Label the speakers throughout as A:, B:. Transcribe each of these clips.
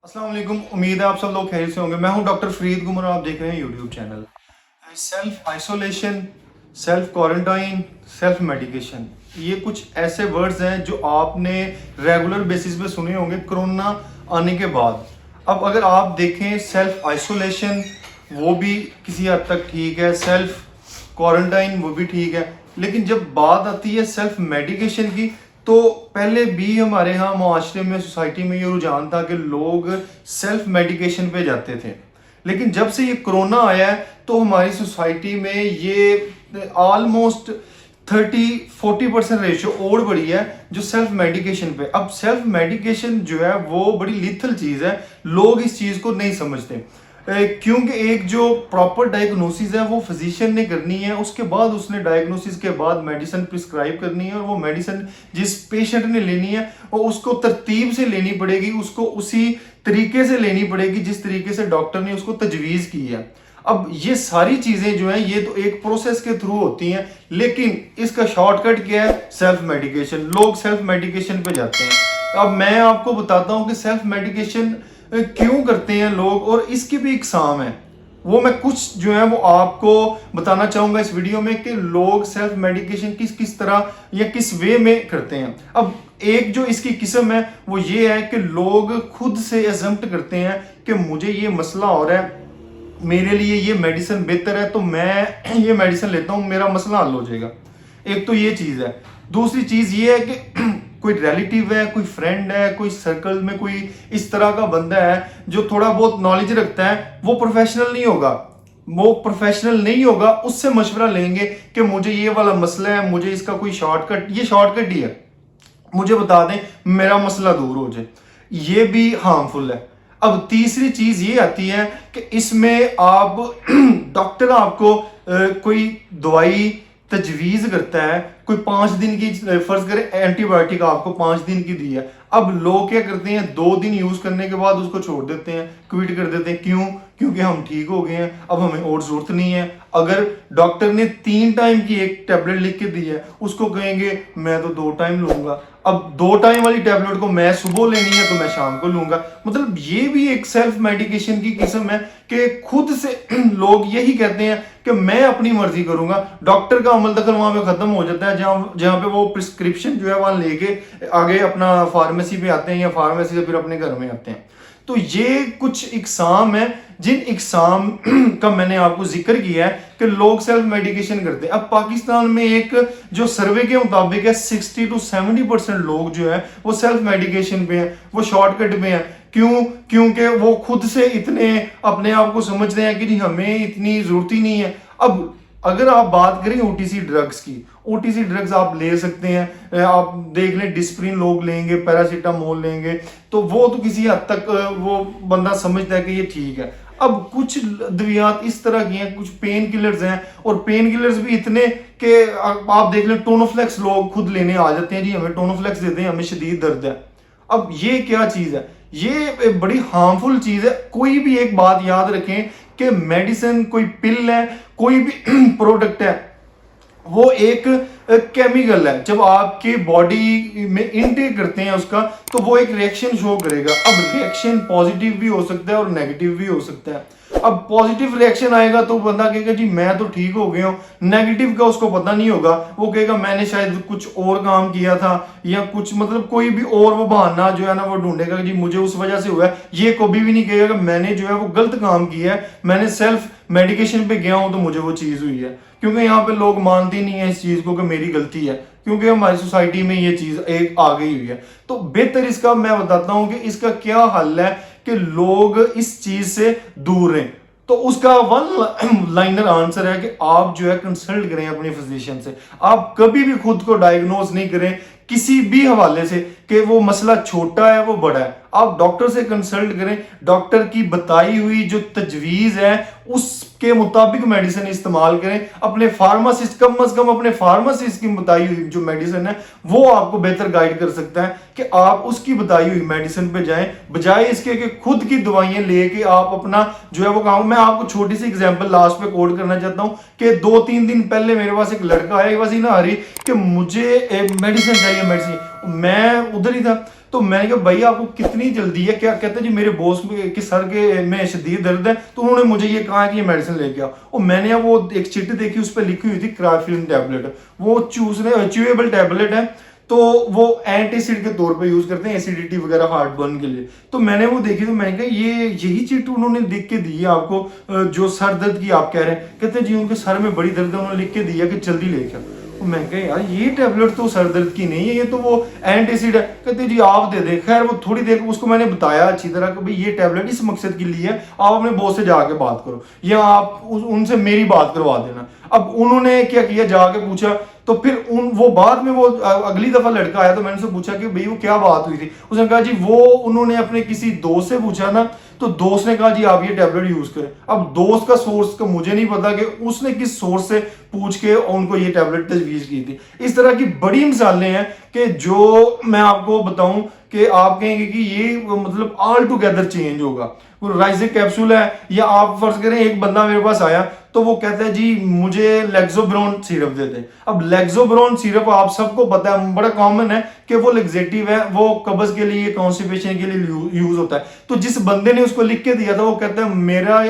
A: अस्सलाम वालेकुम। उम्मीद है आप सब लोग खैरियत से होंगे। मैं हूं डॉक्टर फरीद गुमर और आप देख रहे हैं YouTube channel. Self isolation, self quarantine, self medication, ये कुछ ऐसे वर्ड्स हैं जो आपने रेगुलर बेसिस पे सुने होंगे कोरोना आने के बाद। अब अगर आप देखें, सेल्फ आइसोलेशन वो भी किसी हद तक ठीक है, सेल्फ क्वारंटाइन वो भी ठीक है, लेकिन जब बात आती है सेल्फ मेडिकेशन की तो पहले भी हमारे यहाँ माशरे में, सोसाइटी में ये रुझान था कि लोग सेल्फ मेडिकेशन पे जाते थे। लेकिन जब से ये कोरोना आया है तो हमारी सोसाइटी में ये ऑलमोस्ट 30-40% रेशियो और बढ़ी है जो सेल्फ मेडिकेशन पे। अब सेल्फ मेडिकेशन जो है वो बड़ी लिथल चीज़ है, लोग इस चीज़ को नहीं समझते क्योंकि एक जो प्रॉपर डायग्नोसिस है वो फिजिशियन ने करनी है, उसके बाद उसने डायग्नोसिस के बाद मेडिसिन प्रिस्क्राइब करनी है और वो मेडिसिन जिस पेशेंट ने लेनी है वो उसको तरतीब से लेनी पड़ेगी, उसको उसी तरीके से लेनी पड़ेगी जिस तरीके से डॉक्टर ने उसको तजवीज़ की है। अब ये सारी चीज़ें जो हैं ये तो एक प्रोसेस के थ्रू होती हैं, लेकिन इसका शॉर्टकट क्या है? Self medication. लोग सेल्फ मेडिकेशन पे जाते हैं। अब मैं आपको बताता हूँ कि सेल्फ मेडिकेशन क्यों करते हैं लोग और इसकी भी इकसाम है। वो मैं कुछ जो है वो आपको बताना चाहूंगा इस वीडियो में कि लोग सेल्फ मेडिकेशन किस किस तरह या किस वे में करते हैं। अब एक जो इसकी किस्म है वो ये है कि लोग खुद से एजम्प्ट करते हैं कि मुझे ये मसला हो रहा है, मेरे लिए ये मेडिसिन बेहतर है तो मैं ये मेडिसिन लेता हूँ, मेरा मसला हल हो जाएगा। एक तो ये चीज़ है। दूसरी चीज़ ये है कि कोई रिलेटिव है, कोई फ्रेंड है, कोई सर्कल में कोई इस तरह का बंदा है जो थोड़ा बहुत नॉलेज रखता है, वो प्रोफेशनल नहीं होगा, उससे मशवरा लेंगे कि मुझे ये वाला मसला है, मुझे इसका कोई शॉर्टकट, ये शॉर्टकट ही है, मुझे बता दें मेरा मसला दूर हो जाए। ये भी हार्मफुल है। अब तीसरी चीज ये आती है कि इसमें आप डॉक्टर आपको कोई दवाई तजवीज़ करता है, कोई 5 दिन की, फर्ज करें एंटीबायोटिक आपको 5 दिन की दी है। अब लोग क्या करते हैं, 2 दिन यूज करने के बाद उसको छोड़ देते हैं, क्विट कर देते हैं। क्यों? क्योंकि हम ठीक हो गए हैं, अब हमें और जरूरत नहीं है। अगर डॉक्टर ने 3 टाइम की एक टैबलेट लिख के दी है, उसको कहेंगे मैं तो 2 टाइम लूंगा। अब 2 टाइम वाली टैबलेट को मैं सुबह लेनी है तो मैं शाम को लूंगा। मतलब ये भी एक सेल्फ मेडिकेशन की किस्म है कि खुद से लोग यही कहते हैं कि मैं अपनी मर्जी करूंगा। डॉक्टर का अमल दखल वहां पे खत्म हो जाता है, जहां पे वो प्रिस्क्रिप्शन जो है वहां लेके आगे अपना फार्मेसी पे आते हैं या फार्मेसी से फिर अपने घर में आते हैं। तो ये कुछ इकसाम है जिन इकसाम का मैंने आपको जिक्र किया है कि लोग सेल्फ मेडिकेशन करते हैं। अब पाकिस्तान में एक जो सर्वे के मुताबिक है 60 to 70% लोग जो है वो सेल्फ मेडिकेशन पे हैं, वो शॉर्टकट पे हैं। क्यों? क्योंकि वो खुद से इतने अपने आप को समझते हैं कि जी हमें इतनी जरूरत ही नहीं है। अब अगर आप बात करें ओटीसी ड्रग्स की, ओटीसी ड्रग्स आप ले सकते हैं। आप देख लें डिस्प्रिन लोग लेंगे, पैरासीटामोल लेंगे, तो वो तो किसी हद तक वो बंदा समझता है कि ये ठीक है। अब कुछ दवाइयाँ इस तरह की हैं, कुछ पेन किलर्स हैं, और पेन किलर्स भी इतने कि आप देख लें टोनोफ्लेक्स लोग खुद लेने आ जाते हैं, जी हमें टोनोफ्लेक्स देते हैं, हमें शदीद दर्द है। अब ये क्या चीज़ है? ये बड़ी हार्मफुल चीज़ है। कोई भी एक बात याद रखें कि मेडिसिन कोई पिल है, कोई भी प्रोडक्ट है, वो एक केमिकल है। जब आपके बॉडी में इनटेक करते हैं उसका तो वो एक रिएक्शन शो करेगा। अब रिएक्शन पॉजिटिव भी हो सकता है और नेगेटिव भी हो सकता है। अब पॉजिटिव रिएक्शन आएगा तो बंदा कहेगा जी मैं तो ठीक हो गया हूँ। नेगेटिव का उसको पता नहीं होगा, वो कहेगा मैंने शायद कुछ और काम किया था या कुछ, मतलब कोई भी और वो बहाना जो है ना वो ढूंढेगा जी मुझे उस वजह से हुआ है। ये कभी भी नहीं कहेगा कि मैंने जो है वो गलत काम किया है, मैंने सेल्फ मेडिकेशन पे गया हूं तो मुझे वो चीज हुई है। क्योंकि यहाँ पे लोग मानते नहीं है इस चीज को कि मेरी गलती है, क्योंकि हमारी सोसाइटी में ये चीज एक आ गई हुई है। तो बेहतर इसका मैं बताता हूं कि इसका क्या हल है कि लोग इस चीज से दूर रहें। तो उसका वन लाइनर आंसर है कि आप जो है कंसल्ट करें अपने फिजिशियन से। आप कभी भी खुद को डायग्नोज नहीं करें किसी भी हवाले से कि वो मसला छोटा है वो बड़ा है। आप डॉक्टर से कंसल्ट करें, डॉक्टर की बताई हुई जो तजवीज़ है उसके मुताबिक मेडिसिन इस्तेमाल करें। अपने फार्मासिस्ट, कम अज कम अपने फार्मासिस्ट की बताई हुई जो मेडिसिन है वो आपको बेहतर गाइड कर सकता है कि आप उसकी बताई हुई मेडिसिन पे जाएं, बजाय इसके कि खुद की दवाइयां लेके आप अपना जो है वो काम। मैं आपको छोटी सी एग्जांपल लास्ट पे कोट करना चाहता हूं कि 2-3 दिन पहले मेरे पास एक लड़का आया, वैसे ना आ रही कि मुझे मेडिसिन चाहिए, मेडिसिन। मैं उधर ही था, तो मैंने कहा भाई आपको कितनी जल्दी है, क्या कहते हैं जी मेरे बॉस के सर के में शदीद दर्द है, तो उन्होंने मुझे ये कहा कि ये मेडिसिन लेके आओ। और मैंने अब वो एक चिट्ठी देखी, उस पर लिखी हुई थी क्राफिन टैबलेट, वो च्यूएबल टैबलेट है, तो वो एंटीसिड के तौर पे यूज करते हैं एसिडिटी वगैरह हार्ट बर्न के लिए। तो मैंने वो देखी, तो मैंने कहा ये यही चिट उन्होंने लिख के दी है आपको, जो सर दर्द की आप कह रहे हैं। कहते हैं जी उनके सर में बड़ी दर्द है, उन्होंने लिख के दिया कि जल्दी लेके आओ। तो मैं कहा यार ये टैबलेट तो सर दर्द की नहीं है, ये तो वो एंटीसिड है। कहते जी आप दे दें। खैर वो थोड़ी देर उसको मैंने बताया अच्छी तरह कि भाई ये टैबलेट इस मकसद के लिए है, आप अपने बॉस से जाके बात करो या आप उनसे मेरी बात करवा देना। अब उन्होंने क्या किया, जाके पूछा, तो फिर वो बाद में वो अगली दफा लड़का आया, तो मैंने उससे पूछा कि भाई वो क्या बात हुई थी। उसने कहा जी वो उन्होंने अपने किसी दोस्त से पूछा ना, तो दोस्त ने कहा जी आप ये टैबलेट यूज करें। अब दोस्त का सोर्स का मुझे नहीं पता कि उसने किस सोर्स से पूछ के उनको ये टैबलेट तजवीज की थी। इस तरह की बड़ी मिसालें हैं कि जो मैं आपको बताऊं कि आप कहेंगे कि ये मतलब ऑल टुगेदर चेंज होगा। राइजिक कैप्सूल है, या आप फर्ज करें एक बंदा मेरे पास आया तो वो कहता है जी मुझे लेक्सोब्रोन सिरप दे दें। अब लेक्सोब्रोन सिरप आप सबको पता है, बड़ा कॉमन है कि वो लेक्सेटिव है, वो कब्ज के लिए, कॉन्स्टिपेशन के लिए यूज होता है। तो जिस बंदे ने उसको लिख के दिया था वो कहता है मेरा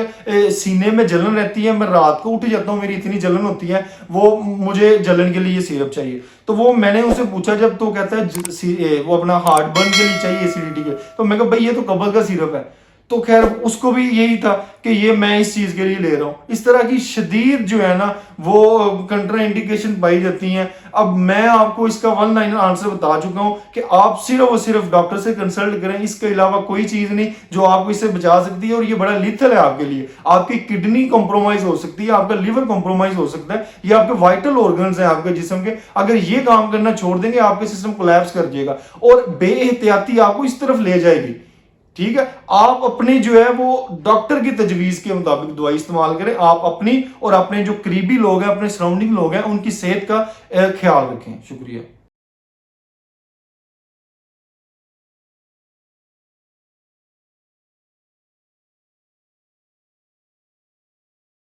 A: सीने में जलन रहती है, मैं रात को उठ जाता हूँ, मेरी इतनी जलन होती है, वो मुझे जलन के लिए ये सिरप चाहिए। तो वो मैंने उनसे पूछा जब, तो कहता है वो अपना हार्ट बर्न के लिए चाहिए, एसिडिटी के। तो मैं कहा भाई ये तो कब्ज का सिरप है। तो खैर उसको भी यही था कि ये मैं इस चीज के लिए ले रहा हूं। इस तरह की शदीद जो है ना वो कंट्रा इंडिकेशन पाई जाती हैं। अब मैं आपको इसका वन लाइन आंसर बता चुका हूं कि आप सिर्फ और सिर्फ डॉक्टर से कंसल्ट करें, इसके अलावा कोई चीज नहीं जो आपको इससे बचा सकती है। और ये बड़ा लिथल है आपके लिए, आपकी किडनी कॉम्प्रोमाइज हो सकती है, आपका लिवर कॉम्प्रोमाइज हो सकता है, ये आपके वाइटल ऑर्गन्स हैं आपके जिस्म के, अगर ये काम करना छोड़ देंगे आपके सिस्टम कोलैप्स कर जाएगा और बेएहतियाती आपको इस तरफ ले जाएगी। ठीक है, आप अपनी जो है वो डॉक्टर की तजवीज के मुताबिक दवाई इस्तेमाल करें। आप अपनी और अपने जो करीबी लोग हैं, अपने सराउंडिंग लोग हैं, उनकी सेहत का ख्याल रखें। शुक्रिया।